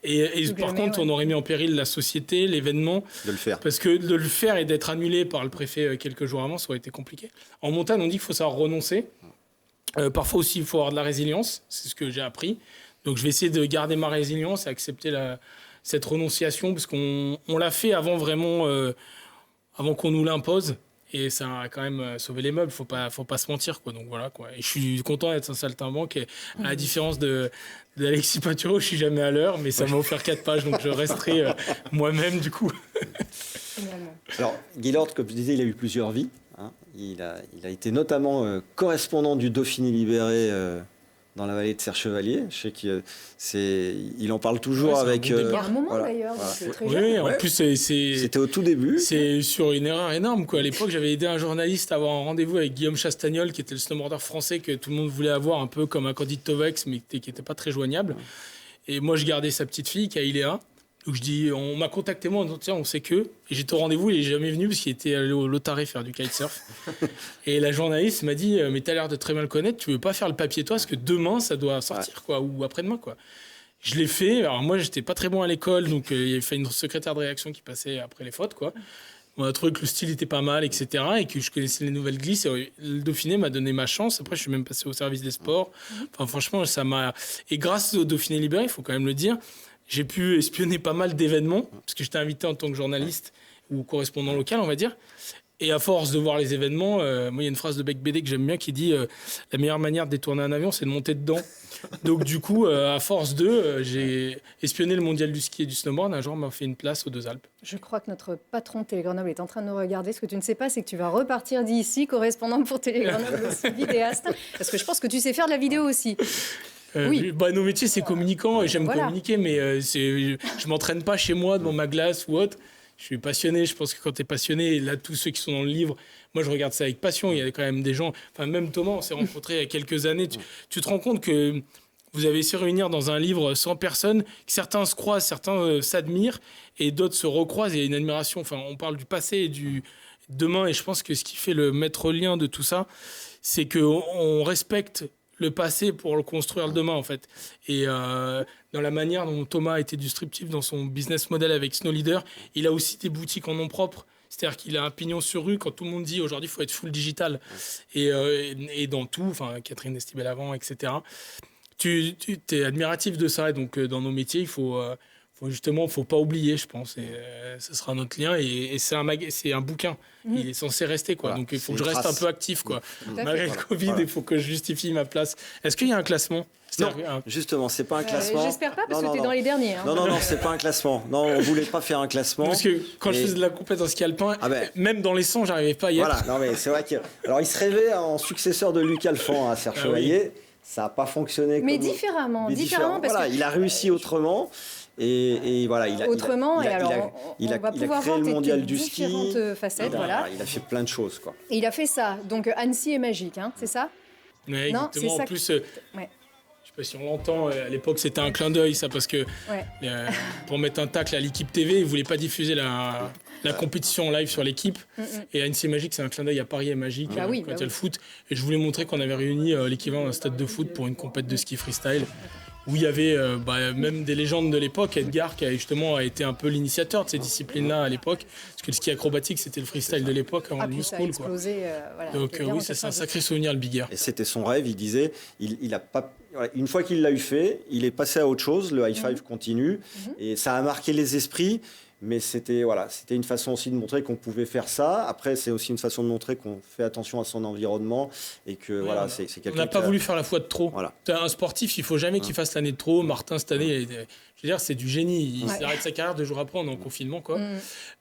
Et par contre, on aurait mis en péril la société, l'événement. De le faire. Parce que de le faire et d'être annulé par le préfet quelques jours avant, ça aurait été compliqué. En montagne, on dit qu'il faut savoir renoncer. Parfois aussi, il faut avoir de la résilience. C'est ce que j'ai appris. Donc, je vais essayer de garder ma résilience et accepter cette renonciation. Parce qu'on l'a fait avant qu'on nous l'impose. Et ça a quand même sauvé les meubles, faut pas se mentir, quoi. Donc voilà, quoi. Et je suis content d'être un saltimbanque. Et à la différence d'Alexis Pinturo, je suis jamais à l'heure, mais ça m'a offert 4 pages, donc je resterai moi-même du coup. Alors, Gaylord, comme je disais, il a eu plusieurs vies. Hein. Il a été notamment correspondant du Dauphiné libéré dans la vallée de Serre-Chevalier. Je sais qu'il en parle toujours avec... Il y a un moment d'ailleurs, très jeune. Oui, en plus, c'était au tout début. C'est sur une erreur énorme, quoi. À l'époque, j'avais aidé un journaliste à avoir un rendez-vous avec Guillaume Chastagnol, qui était le snowboarder français que tout le monde voulait avoir, un peu comme un Candide Tovex, mais qui n'était pas très joignable. Et moi, je gardais sa petite fille, Kailéa. Donc je dis, on m'a contacté moi en disant, tiens, on sait que. Et j'étais au rendez-vous, il n'est jamais venu parce qu'il était allé au Lotaré faire du kitesurf. Et la journaliste m'a dit, mais t'as l'air de très mal connaître, tu veux pas faire le papier toi, parce que demain ça doit sortir, quoi, ou après-demain, quoi. Je l'ai fait. Alors moi, j'étais pas très bon à l'école, donc il y avait une secrétaire de rédaction qui passait après les fautes, quoi. On a trouvé que le style était pas mal, etc. Et que je connaissais les nouvelles glisses. Et le Dauphiné m'a donné ma chance. Après, je suis même passé au service des sports. Enfin, franchement, ça m'a. Et grâce au Dauphiné libéré, il faut quand même le dire, j'ai pu espionner pas mal d'événements, parce que j'étais invité en tant que journaliste ou correspondant local, on va dire. Et à force de voir les événements, moi, il y a une phrase de Bec BD que j'aime bien qui dit la meilleure manière de détourner un avion, c'est de monter dedans. Donc, du coup, à force j'ai espionné le mondial du ski et du snowboard. Un jour, on m'a fait une place aux Deux Alpes. Je crois que notre patron de Télé Grenoble est en train de nous regarder. Ce que tu ne sais pas, c'est que tu vas repartir d'ici, correspondant pour Télé Grenoble aussi, vidéaste. Parce que je pense que tu sais faire de la vidéo aussi. Oui. Nos métiers, c'est communicant et j'aime communiquer, mais je m'entraîne pas chez moi devant ma glace ou autre. Je suis passionné. Je pense que quand tu es passionné, là, tous ceux qui sont dans le livre, moi, je regarde ça avec passion. Il y a quand même des gens, enfin, même Thomas, on s'est rencontrés il y a quelques années. Tu te rends compte que vous avez su réunir dans un livre 100 personnes, que certains se croisent, certains s'admirent et d'autres se recroisent. Il y a une admiration. Enfin, on parle du passé et du demain. Et je pense que ce qui fait le maître lien de tout ça, c'est qu'on respecte le passé pour le construire le demain, en fait. Et dans la manière dont Thomas a été disruptif dans son business model avec Snow Leader, il a aussi des boutiques en nom propre. C'est-à-dire qu'il a un pignon sur rue quand tout le monde dit aujourd'hui il faut être full digital. Et dans tout, enfin Catherine Estibel avant, etc. Tu es admiratif de ça. Et donc dans nos métiers, il faut pas oublier, je pense. Et ce sera notre lien. Et c'est un bouquin. Il est censé rester, quoi. Voilà, donc il faut que je reste un peu actif, quoi. Malgré le Covid, il faut que je justifie ma place. Est-ce qu'il y a un classement? Non, justement, c'est pas un classement. J'espère pas, parce que tu es dans les derniers. Hein. Non, c'est pas un classement. Non, on voulait pas faire un classement. Parce que quand je faisais de la compète en ski alpin, même dans les 100, j'arrivais pas à y être. Voilà, non, mais c'est vrai que. Alors, il se rêvait en successeur de Luc Alphand à Serre-Chevalier. Ça n'a pas fonctionné. Mais différemment. Parce voilà, il a réussi autrement. Et voilà, il a créé le mondial du ski. Différentes facettes, voilà. Il a fait plein de choses, quoi. Et il a fait ça. Donc Annecy est magique, hein, c'est ça? Ouais, Non, exactement. c'est ça En plus, ouais. je sais pas si on l'entend, à l'époque c'était un clin d'œil ça, parce que pour mettre un tacle à l'équipe TV, ils voulaient pas diffuser la compétition en live sur l'équipe. Et Annecy Magique, c'est un clin d'œil à Paris et Magique quand il y a le foot. Et je voulais montrer qu'on avait réuni l'équivalent d'un stade de foot pour une compète de ski freestyle, où il y avait même des légendes de l'époque. Edgar, qui a été un peu l'initiateur de ces disciplines-là à l'époque, parce que le ski acrobatique, c'était le freestyle de l'époque avant le New ça a School. explosé. Donc oui, c'est un sacré souvenir, le Big Air. Et c'était son rêve, il disait, il a pas... Une fois qu'il l'a eu fait, il est passé à autre chose, le high five continue, et ça a marqué les esprits. Mais c'était une façon aussi de montrer qu'on pouvait faire ça. Après, c'est aussi une façon de montrer qu'on fait attention à son environnement et que c'est quelqu'un. On n'a pas voulu faire la fois de trop. Voilà. Un sportif, il faut jamais qu'il fasse l'année de trop. Martin, cette année, je veux dire, c'est du génie. Il arrête sa carrière 2 jours après, on est en confinement, quoi.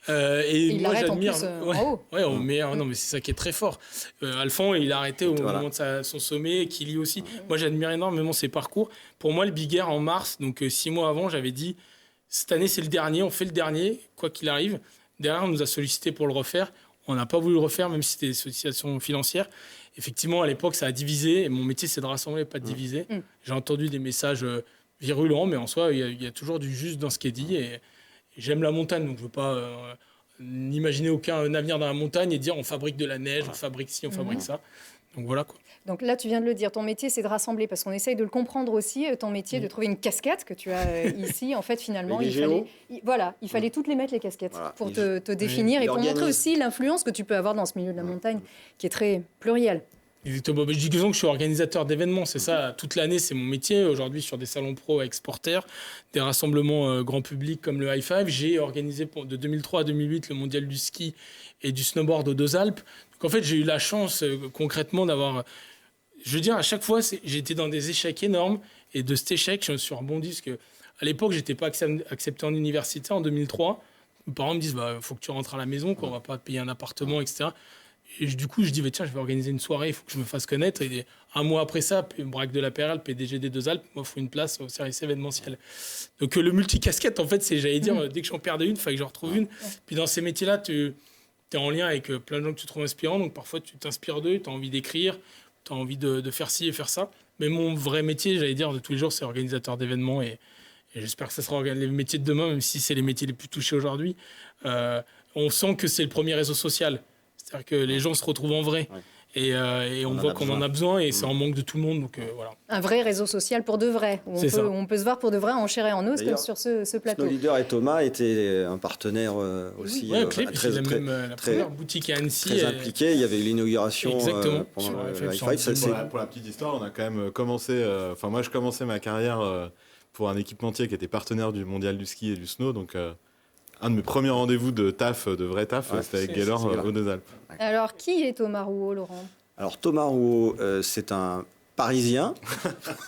Et il moi, j'admire. en haut. Non, mais c'est ça qui est très fort. Alphand, il a arrêté au moment de son sommet, et Kili aussi. Moi, j'admire énormément ses parcours. Pour moi, le Big Air en mars, donc 6 mois avant, j'avais dit. Cette année, c'est le dernier. On fait le dernier, quoi qu'il arrive. Derrière, on nous a sollicité pour le refaire. On n'a pas voulu le refaire, même si c'était des sollicitations financières. Effectivement, à l'époque, ça a divisé. Et mon métier, c'est de rassembler, pas de diviser. J'ai entendu des messages virulents, mais en soi, il y a toujours du juste dans ce qui est dit. Et j'aime la montagne, donc je ne veux pas n'imaginer aucun avenir dans la montagne et dire on fabrique de la neige, on fabrique ci, on fabrique ça. Donc voilà, quoi. Donc là, tu viens de le dire, ton métier, c'est de rassembler, parce qu'on essaye de le comprendre aussi, ton métier, de trouver une casquette que tu as ici. En fait, finalement, il fallait toutes les mettre, les casquettes, pour te définir et pour montrer aussi l'influence que tu peux avoir dans ce milieu de la montagne, qui est très pluriel. Exactement. Je dis que je suis organisateur d'événements, c'est ça. Toute l'année, c'est mon métier. Aujourd'hui, sur des salons pro avec Sporter, des rassemblements grand public comme le High Five. J'ai organisé de 2003 à 2008 le mondial du ski et du snowboard aux Deux Alpes. Donc en fait, j'ai eu la chance concrètement d'avoir... Je veux dire, à chaque fois, j'ai été dans des échecs énormes. Et de cet échec, je me suis rebondi. Parce qu'à l'époque, je n'étais pas accepté en université en 2003. Mes parents me disent, faut que tu rentres à la maison, qu'on ne va pas te payer un appartement, etc. Et du coup, je dis, tiens, je vais organiser une soirée, il faut que je me fasse connaître. Et un mois après ça, Braque de la PRL, PDG des Deux Alpes, m'offre une place au service événementiel. Donc le multicasquette, en fait, c'est, j'allais dire, dès que j'en perdais une, il fallait que je retrouve une. Puis dans ces métiers-là, tu es en lien avec plein de gens que tu trouves inspirants. Donc parfois, tu t'inspires d'eux, tu as envie d'écrire, tu as envie de faire ci et faire ça. Mais mon vrai métier, j'allais dire, de tous les jours, c'est organisateur d'événements. Et j'espère que ça sera les métiers de demain, même si c'est les métiers les plus touchés aujourd'hui. On sent que c'est le premier réseau social. C'est-à-dire que les gens se retrouvent en vrai. Et on voit qu'on en a besoin et c'est en manque de tout le monde. Donc, voilà. Un vrai réseau social pour de vrai. Où on peut se voir pour de vrai en chair et en os comme sur ce plateau. Snow Leader et Thomas étaient un partenaire aussi très la première boutique à Annecy. Très impliqué. Il y avait eu l'inauguration pendant le High Five. Pour la petite histoire, on a quand même commencé... moi, je commençais ma carrière pour un équipementier qui était partenaire du Mondial du ski et du snow. Donc... un de mes premiers rendez-vous de vrai taf, c'était avec Gaylor aux Deux Alpes. Alors, qui est Thomas Rouault, Laurent ? Alors, Thomas Rouault, c'est un Parisien.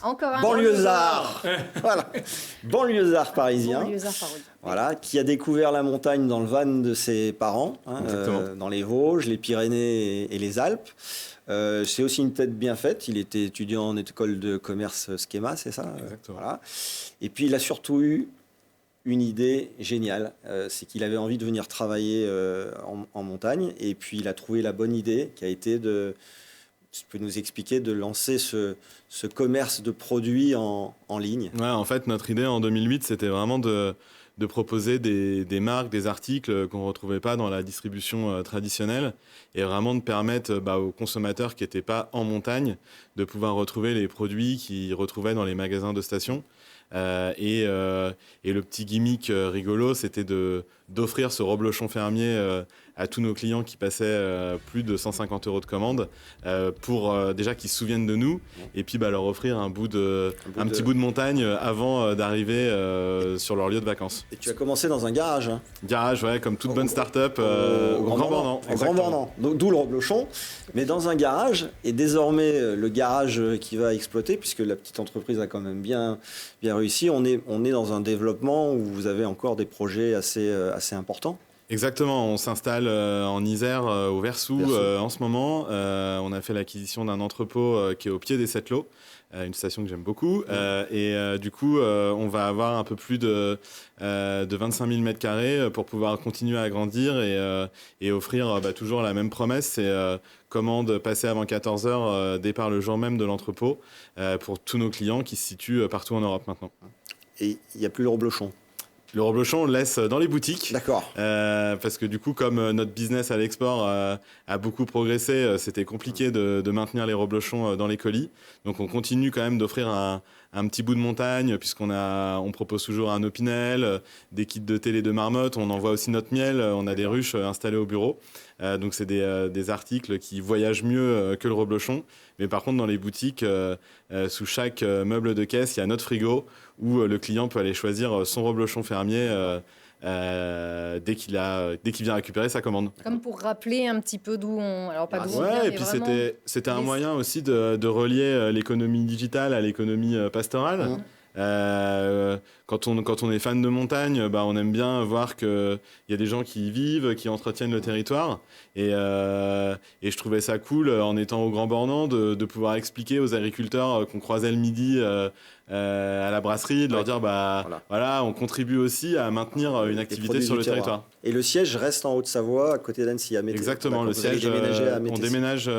Encore un banlieusard. Voilà. Banlieusard parisien. Voilà, qui a découvert la montagne dans le van de ses parents, dans les Vosges, les Pyrénées et les Alpes. C'est aussi une tête bien faite. Il était étudiant en école de commerce Schema, c'est ça ? Exactement. Voilà. Et puis, il a surtout eu une idée géniale, c'est qu'il avait envie de venir travailler en montagne, et puis il a trouvé la bonne idée qui a été tu peux nous expliquer, de lancer ce commerce de produits en ligne. Ouais, en fait, notre idée en 2008, c'était vraiment de proposer des marques, des articles qu'on ne retrouvait pas dans la distribution traditionnelle, et vraiment de permettre aux consommateurs qui n'étaient pas en montagne de pouvoir retrouver les produits qu'ils retrouvaient dans les magasins de station. Et le petit gimmick rigolo, c'était d'offrir ce reblochon fermier à tous nos clients qui passaient plus de 150 € de commande pour déjà qu'ils se souviennent de nous, et puis leur offrir un petit bout de montagne avant d'arriver sur leur lieu de vacances. Et tu as commencé dans un garage. Garage, ouais, comme toute bonne start-up au Grand Bornand. Au Grand Bornand, d'où le reblochon, mais dans un garage, et désormais le garage qui va exploiter, puisque la petite entreprise a quand même bien réussi. On est dans un développement où vous avez encore des projets assez importants. Exactement, on s'installe en Isère, au Versou, en ce moment. On a fait l'acquisition d'un entrepôt qui est au pied des Sept-Lots, une station que j'aime beaucoup. Du coup, on va avoir un peu plus de 25 000 mètres carrés pour pouvoir continuer à grandir et offrir toujours la même promesse, c'est commande passée avant 14 heures, départ le jour même de l'entrepôt, pour tous nos clients qui se situent partout en Europe maintenant. Et il n'y a plus le reblochon. Le reblochon, on le laisse dans les boutiques. D'accord. Parce que du coup, comme notre business à l'export a beaucoup progressé, c'était compliqué de maintenir les reblochons dans les colis. Donc on continue quand même d'offrir un petit bout de montagne, puisqu'on propose toujours un Opinel, des kits de télé de marmotte, on envoie aussi notre miel, on a des ruches installées au bureau. Donc c'est des articles qui voyagent mieux que le reblochon. Mais par contre, dans les boutiques, sous chaque meuble de caisse, il y a notre frigo où le client peut aller choisir son reblochon fermier dès qu'il vient récupérer sa commande. Comme pour rappeler un petit peu d'où on... Alors pas d'où on vient, Ouais, et mais puis vraiment... c'était un moyen aussi de relier l'économie digitale à l'économie pastorale. Quand on est fan de montagne, on aime bien voir qu'il y a des gens qui y vivent, qui entretiennent le territoire. Et je trouvais ça cool, en étant au Grand Bornand, de pouvoir expliquer aux agriculteurs qu'on croisait le midi à la brasserie, de leur dire voilà, on contribue aussi à maintenir une activité sur le territoire. Et le siège reste en Haute-Savoie, à côté d'Annecy, à Métessy. Exactement, le siège, on déménage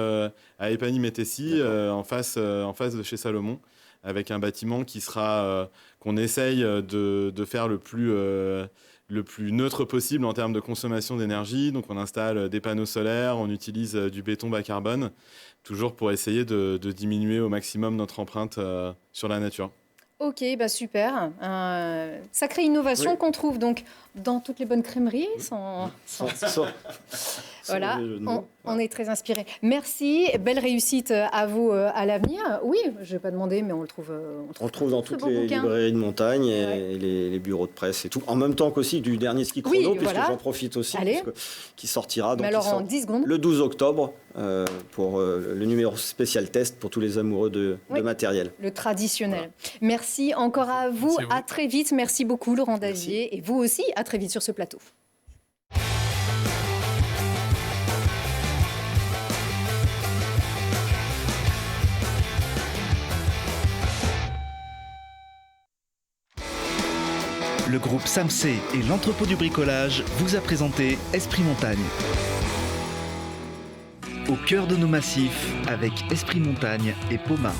à Épagny-Métessy, en face de chez Salomon, avec un bâtiment qui sera qu'on essaye de faire le plus neutre possible en termes de consommation d'énergie. Donc on installe des panneaux solaires, on utilise du béton bas carbone, toujours pour essayer de diminuer au maximum notre empreinte sur la nature. Ok, super. Sacrée innovation qu'on trouve donc dans toutes les bonnes crèmeries. Voilà, on est très inspirés. Merci, belle réussite à vous à l'avenir. Oui, je vais pas demander, mais on le trouve. On le trouve dans toutes les librairies de montagne et les bureaux de presse et tout. En même temps qu'aussi du dernier ski chrono, puisque j'en profite aussi, qui sortira. Donc, en 10 secondes. Le 12 octobre pour le numéro spécial test pour tous les amoureux de matériel. Le traditionnel. Voilà. Merci encore à vous. À très vite. Merci beaucoup, Laurent Davier. Et vous aussi, à très vite sur ce plateau. Le groupe Samsé et l'entrepôt du bricolage vous a présenté Esprit Montagne. Au cœur de nos massifs avec Esprit Montagne et Poma.